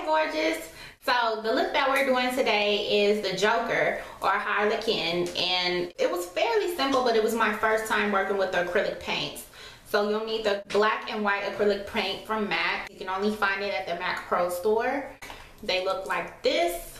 Hey gorgeous. So the look that we're doing today is the Joker or Harelequin, and it was fairly simple, but it was my first time working with the acrylic paints. So you'll need the black and white acrylic paint from MAC. You can only find it at the MAC Pro store. They look like this.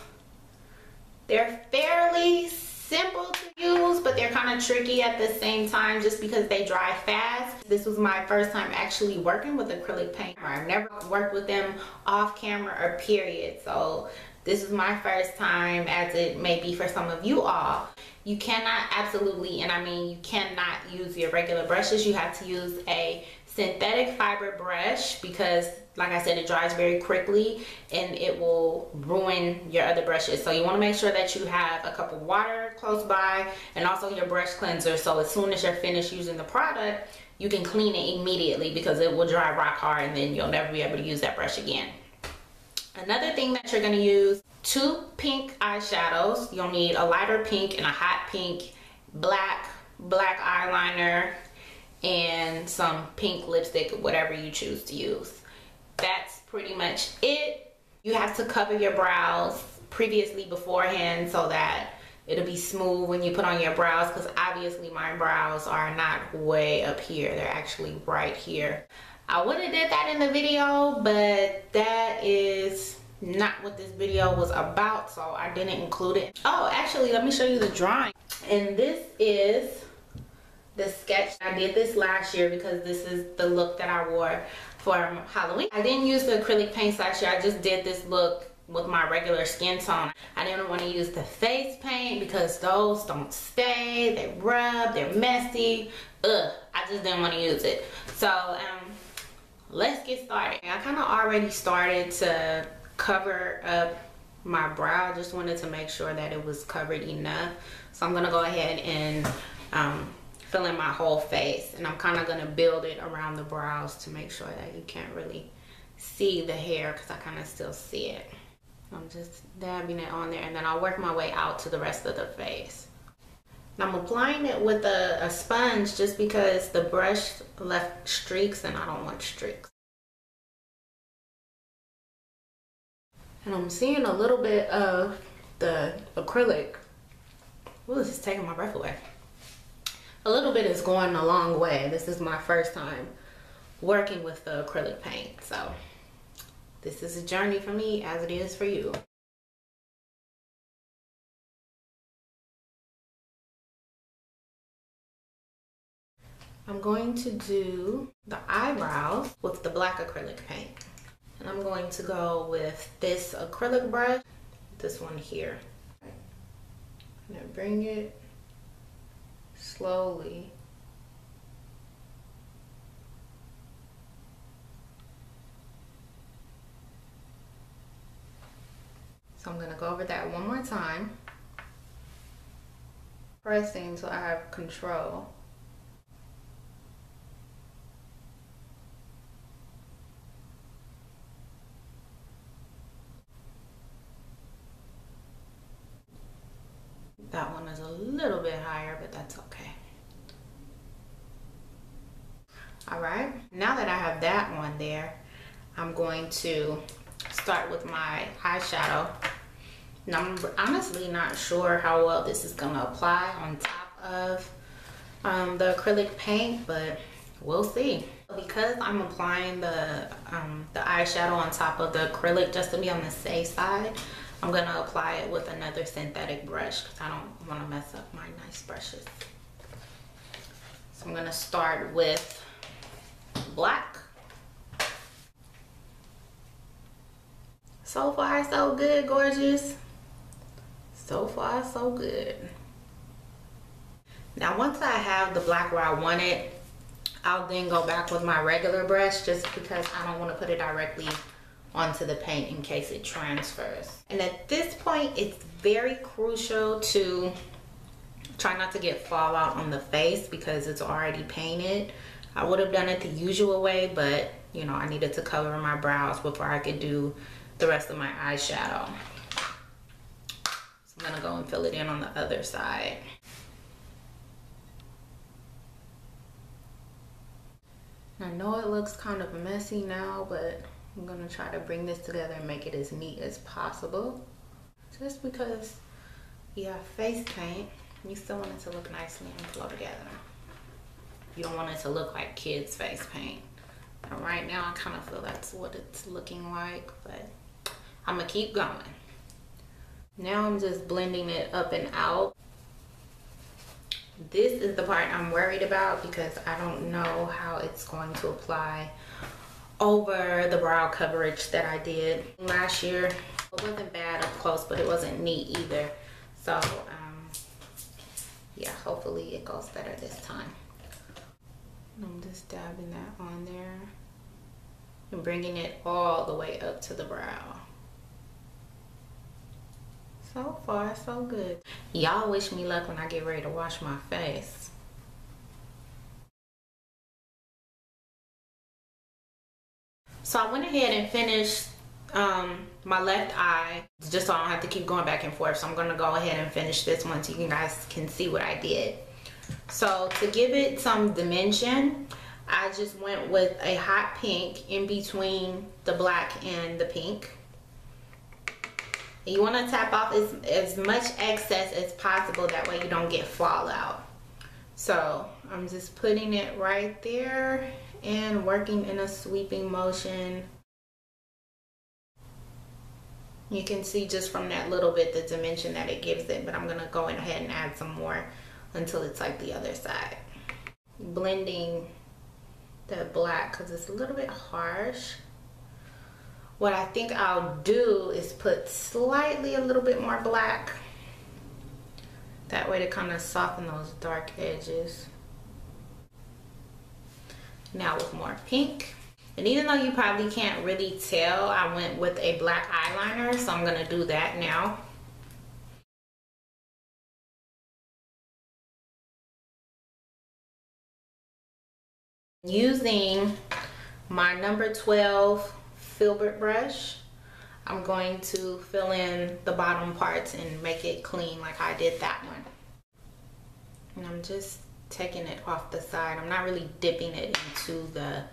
They're fairly simple to use, but they're kind of tricky at the same time just because they dry fast. This was my first time actually working with acrylic paint. I've never worked with them off camera or period, so this is my first time, as it may be for some of you all. You cannot absolutely, and I mean you cannot use your regular brushes. You have to use a synthetic fiber brush because, like I said, it dries very quickly and it will ruin your other brushes. So you want to make sure that you have a cup of water close by and also your brush cleanser, so as soon as you're finished using the product you can clean it immediately because it will dry rock hard and then you'll never be able to use that brush again. Another thing that you're going to use, 2 pink eyeshadows. You'll need a lighter pink and a hot pink, black eyeliner, and some pink lipstick, whatever you choose to use. That's pretty much it. You have to cover your brows previously beforehand so that it'll be smooth when you put on your brows, because obviously my brows are not way up here. They're actually right here. I would have did that in the video, but that is not what this video was about, so I didn't include it. Oh, actually, let me show you the drawing. And this is the sketch. I did this last year because this is the look that I wore for Halloween. I didn't use the acrylic paints last year. I just did this look with my regular skin tone. I didn't want to use the face paint because those don't stay, they rub, they're messy. Ugh, I just didn't want to use it. So let's get started. I kind of already started to cover up my brow. Just wanted to make sure that it was covered enough. So I'm gonna go ahead and fill in my whole face, and I'm kind of gonna build it around the brows to make sure that you can't really see the hair, because I kind of still see it. I'm just dabbing it on there, and then I'll work my way out to the rest of the face. And I'm applying it with a sponge just because the brush left streaks and I don't want streaks. And I'm seeing a little bit of the acrylic. Ooh, this is taking my breath away. A little bit is going a long way. This is my first time working with the acrylic paint, so this is a journey for me as it is for you. I'm going to do the eyebrows with the black acrylic paint. And I'm going to go with this acrylic brush, this one here. I'm gonna bring it slowly. So I'm gonna go over that one more time, pressing so I have control. That one is a little bit higher, but that's okay. All right, now that I have that one there, I'm going to start with my eyeshadow. Now, I'm honestly not sure how well this is gonna apply on top of the acrylic paint, but we'll see. Because I'm applying the eyeshadow on top of the acrylic, just to be on the safe side, I'm gonna apply it with another synthetic brush because I don't want to mess up my nice brushes. So I'm gonna start with black. So far so good, gorgeous. So far so good. Now once I have the black where I want it, I'll then go back with my regular brush just because I don't want to put it directly onto the paint in case it transfers. And at this point, it's very crucial to try not to get fallout on the face because it's already painted. I would have done it the usual way, but you know, I needed to cover my brows before I could do the rest of my eyeshadow. So I'm gonna go and fill it in on the other side. I know it looks kind of messy now, but I'm gonna try to bring this together and make it as neat as possible. Just because you have face paint, you still want it to look nicely and flow together. You don't want it to look like kids' face paint. And right now, I kind of feel that's what it's looking like, but I'm gonna keep going. Now I'm just blending it up and out. This is the part I'm worried about because I don't know how it's going to apply over the brow coverage that I did last year. It wasn't bad up close, but it wasn't neat either. So yeah, hopefully it goes better this time. I'm just dabbing that on there and bringing it all the way up to the brow. So far, so good. Y'all wish me luck when I get ready to wash my face. So I went ahead and finished my left eye, just so I don't have to keep going back and forth. So I'm gonna go ahead and finish this one so you guys can see what I did. So to give it some dimension, I just went with a hot pink in between the black and the pink. And you want to tap off as much excess as possible, that way you don't get fallout. So I'm just putting it right there and working in a sweeping motion. You can see just from that little bit the dimension that it gives it, but I'm gonna go ahead and add some more until it's like the other side. Blending the black because it's a little bit harsh. What I think I'll do is put slightly a little bit more black. That way to kind of soften those dark edges. Now with more pink. And even though you probably can't really tell, I went with a black eyeliner, so I'm gonna do that now. Using my number 12 filbert brush, I'm going to fill in the bottom parts and make it clean like I did that one. And I'm just taking it off the side. I'm not really dipping it into the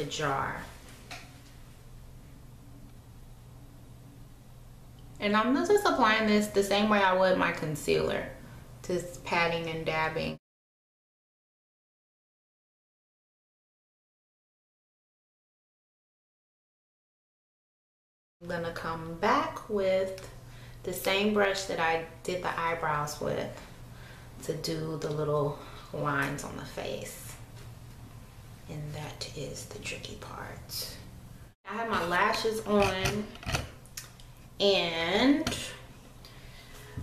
jar. And I'm just applying this the same way I would my concealer, just patting and dabbing. I'm gonna come back with the same brush that I did the eyebrows with to do the little lines on the face. And that is the tricky part. I have my lashes on and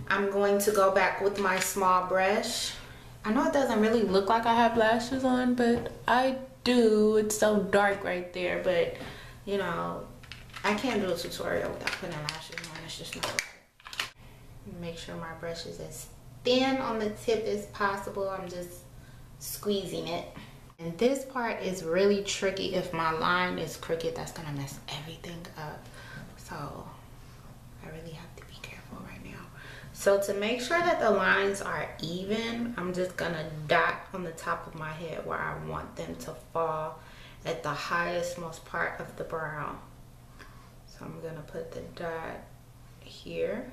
I'm going to go back with my small brush. I know it doesn't really look like I have lashes on, but I do. It's so dark right there, but you know, I can't do a tutorial without putting lashes on. It's just not right. Make sure my brush is as thin on the tip as possible. I'm just squeezing it. And this part is really tricky. If my line is crooked, that's gonna mess everything up. So I really have to be careful right now. So to make sure that the lines are even, I'm just gonna dot on the top of my head where I want them to fall at the highest most part of the brow. So I'm gonna put the dot here.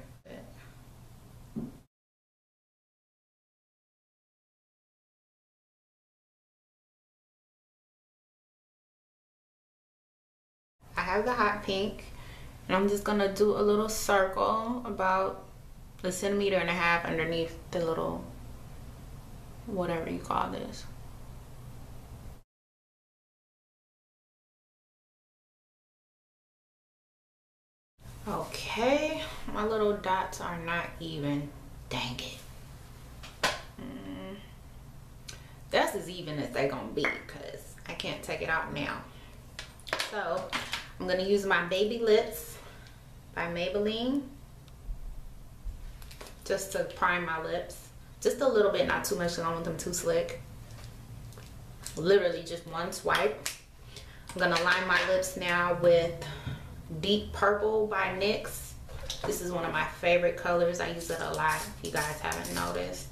I have the hot pink and I'm just gonna do a little circle about 1.5 centimeters underneath the little, whatever you call this. Okay, my little dots are not even. Dang it. That's as even as they're gonna be because I can't take it out now. So I'm gonna use my Baby Lips by Maybelline just to prime my lips. Just a little bit, not too much, I don't want them too slick. Literally just one swipe. I'm gonna line my lips now with Deep Purple by NYX. This is one of my favorite colors. I use it a lot if you guys haven't noticed.